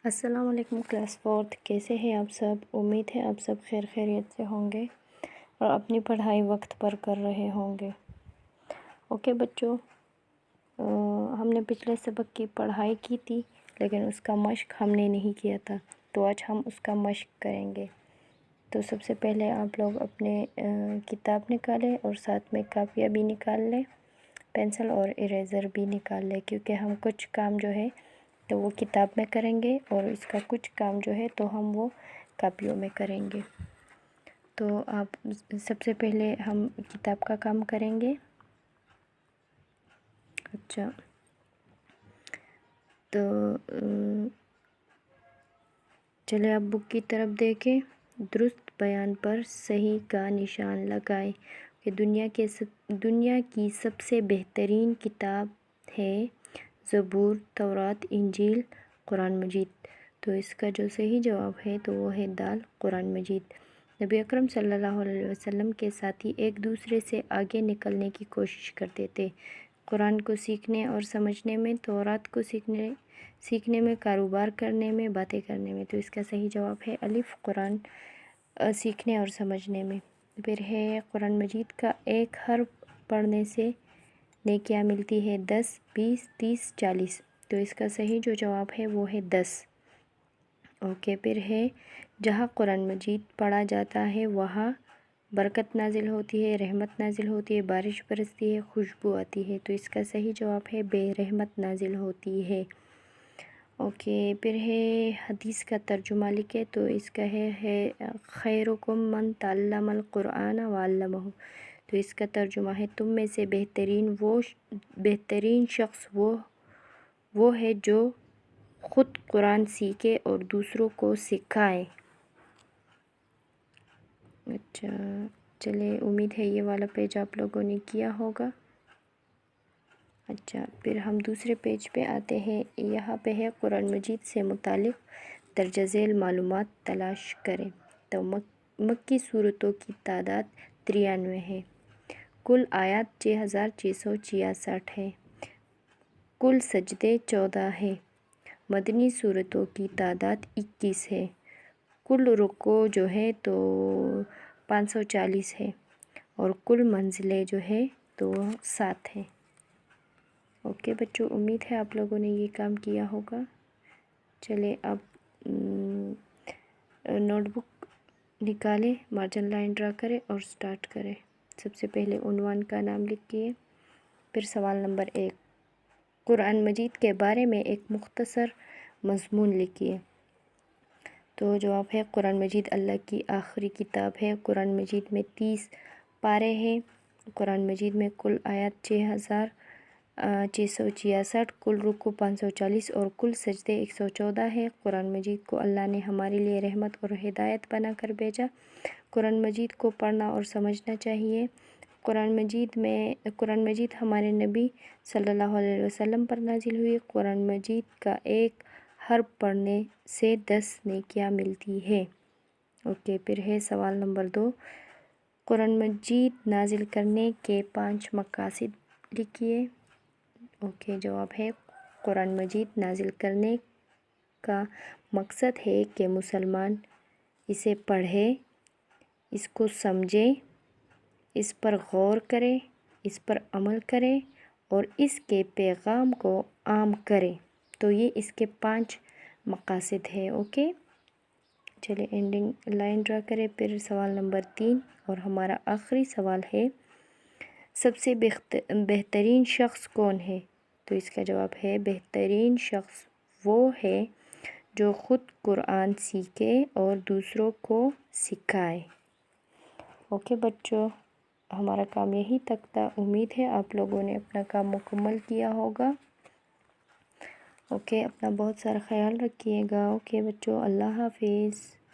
السلام علیکم class fourth, کیسے ہیں آپ سب؟ امید ہے آپ سب خیر خیریت سے ہوں گے اور اپنی پڑھائی وقت پر کر رہے ہوں گے۔ اوکے بچوں، ہم نے پچھلے سبق کی پڑھائی کی تھی لیکن اس کا مشق ہم نے نہیں کیا تھا، تو آج ہم اس کا مشق کریں گے۔ تو سب سے پہلے آپ لوگ اپنے کتاب نکالیں اور ساتھ میں کاپیاں بھی نکال لیں، پینسل اور اریزر بھی نکال لیں، کیونکہ ہم کچھ کام جو ہے تو وہ کتاب میں کریں گے اور اس کا کچھ کام جو ہے تو ہم وہ کاپیوں میں کریں گے۔ تو آپ سب سے پہلے ہم کتاب کا کام کریں گے۔ اچھا، تو چلے آپ بک کی طرف دیکھیں۔ درست بیان پر صحیح کا نشان لگائیں کہ دنیا کی سب سے بہترین کتاب ہے زبور، تورات، انجیل، قرآن مجید۔ تو اس کا جو صحیح جواب ہے تو وہ ہے دال، قرآن مجید۔ نبی اکرم صلی اللہ علیہ وسلم کے ساتھی ایک دوسرے سے آگے نکلنے کی کوشش کرتے تھے، قرآن کو سیکھنے اور سمجھنے میں، تورات کو سیکھنے میں، کاروبار کرنے میں، باتیں کرنے میں۔ تو اس کا صحیح جواب ہے الف، قرآن سیکھنے اور سمجھنے میں۔ پھر ہے قرآن مجید کا ایک حرف پڑھنے سے نیکیاں ملتی ہے 10، 20، 30، 40۔ تو اس کا صحیح جو جواب ہے وہ ہے 10۔ اوکے، پھر ہے جہاں قرآن مجید پڑھا جاتا ہے وہاں برکت نازل ہوتی ہے، رحمت نازل ہوتی ہے، بارش برستی ہے، خوشبو آتی ہے۔ تو اس کا صحیح جواب ہے بے، رحمت نازل ہوتی ہے۔ اوکے، پھر ہے حدیث کا ترجمہ لکھے۔ تو اس کا ہے خیرکم من تعلم القرآن وعلمہ۔ تو اس کا ترجمہ ہے تم میں سے بہترین شخص وہ ہے جو خود قرآن سیکھے اور دوسروں کو سکھائے۔ اچھا چلے، امید ہے یہ والا پیج آپ لوگوں نے کیا ہوگا۔ اچھا، پھر ہم دوسرے پیج پہ آتے ہیں۔ یہاں پہ ہے قرآن مجید سے متعلق درج ذیل معلومات تلاش کریں۔ تو مکی سورتوں کی تعداد 93 ہے، کل آیات 6666 ہے، کل سجدے 14 ہے، مدنی سورتوں کی تعداد 21 ہے، کل رکوع جو ہے تو 540 ہے اور کل منزلیں جو ہے تو 7 ہے۔ اوکے بچوں، امید ہے آپ لوگوں نے یہ کام کیا ہوگا۔ چلے اب نوٹ بک نکالیں، مارجن لائن ڈرا کریں اور سٹارٹ کریں۔ سب سے پہلے عنوان کا نام لکھیے، پھر سوال نمبر 1، قرآن مجید کے بارے میں ایک مختصر مضمون لکھیے۔ تو جواب ہے قرآن مجید اللہ کی آخری کتاب ہے۔ قرآن مجید میں 30 پارے ہیں۔ قرآن مجید میں کل آیات 6666، کل رکوع 540 اور کل سجدے 114 ہے۔ قرآن مجید کو اللہ نے ہمارے لیے رحمت اور ہدایت بنا کر بھیجا۔ قرآن مجید کو پڑھنا اور سمجھنا چاہیے۔ قرآن مجید ہمارے نبی صلی اللہ علیہ وسلم پر نازل ہوئی۔ قرآن مجید کا ایک حرف پڑھنے سے 10 نیکیاں ملتی ہے۔ اوکے، پھر ہے سوال نمبر 2، قرآن مجید نازل کرنے کے 5 مقاصد لکھیے۔ اوکے، جواب ہے قرآن مجید نازل کرنے کا مقصد ہے کہ مسلمان اسے پڑھے، اس کو سمجھے، اس پر غور کرے، اس پر عمل کرے اور اس کے پیغام کو عام کرے۔ تو یہ اس کے 5 مقاصد ہے۔ اوکے، چلے اینڈنگ لائن ڈرا کرے، پھر سوال نمبر 3 اور ہمارا آخری سوال ہے سب سے بہترین شخص کون ہے؟ تو اس کا جواب ہے بہترین شخص وہ ہے جو خود قرآن سیکھے اور دوسروں کو سکھائے۔ اوکے بچوں، ہمارا کام یہی تک تھا۔ امید ہے آپ لوگوں نے اپنا کام مکمل کیا ہوگا۔ اوکے، اپنا بہت سارا خیال رکھیے گا۔ اوکے بچوں، اللہ حافظ۔